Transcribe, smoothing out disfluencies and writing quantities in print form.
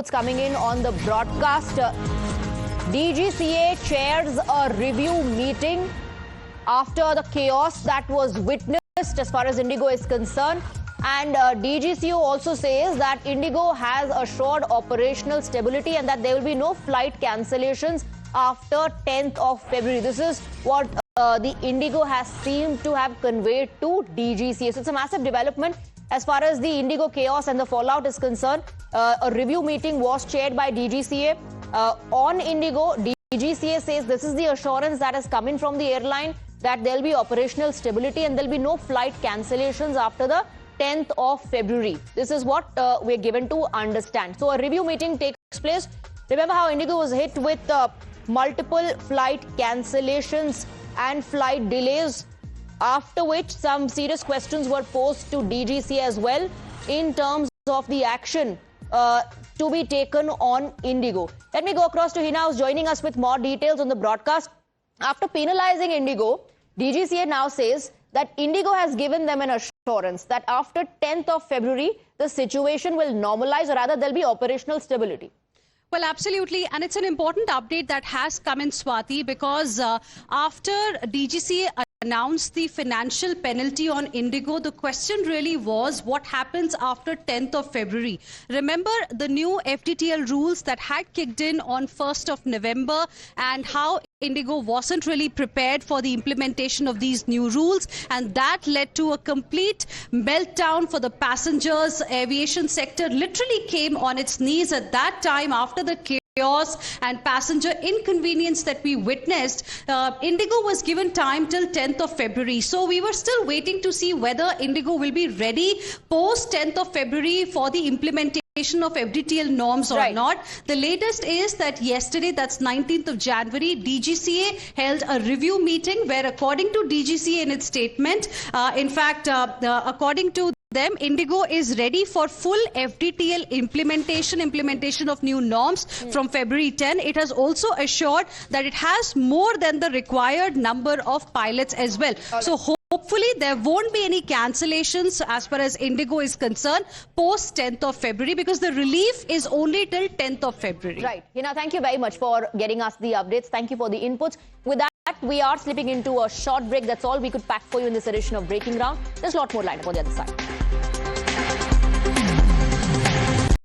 It's coming in on the broadcast. DGCA chairs a review meeting after the chaos that was witnessed as far as Indigo is concerned. And DGCO also says that Indigo has assured operational stability and that there will be no flight cancellations after 10th of February. This is what the Indigo has seemed to have conveyed to DGCA. So it's a massive development as far as the Indigo chaos and the fallout is concerned. A review meeting was chaired by DGCA on Indigo. DGCA says this is the assurance that has come in from the airline that there will be operational stability and there will be no flight cancellations after the 10th of February. This is what we're given to understand. So a review meeting takes place. Remember how Indigo was hit with multiple flight cancellations and flight delays, after which some serious questions were posed to DGCA as well in terms of the action to be taken on Indigo. Let me go across to Hina, who's joining us with more details on the broadcast. After penalizing Indigo, DGCA now says that Indigo has given them an assurance that after 10th of February, the situation will normalize, or rather there'll be operational stability. Well, absolutely. And it's an important update that has come in, Swati, because after DGCA announced the financial penalty on Indigo, the question really was what happens after 10th of February. Remember the new FDTL rules that had kicked in on 1st of November and how Indigo wasn't really prepared for the implementation of these new rules, and that led to a complete meltdown for the passengers. Aviation sector literally came on its knees at that time after the chaos and passenger inconvenience that we witnessed. Indigo was given time till 10th of February. So we were still waiting to see whether Indigo will be ready post 10th of February for the implementation of FDTL norms or not. The latest is that yesterday, that's 19th of January, DGCA held a review meeting where, according to DGCA in its statement, according to them, Indigo is ready for full FDTL implementation of new norms from February 10. It has also assured that it has more than the required number of pilots as well. So hopefully there won't be any cancellations as far as Indigo is concerned post 10th of February, because the relief is only till 10th of February. Right. Hina, thank you very much for getting us the updates. Thank you for the inputs. With that, we are slipping into a short break. That's all we could pack for you in this edition of Breaking Ground. There's a lot more lined up on the other side.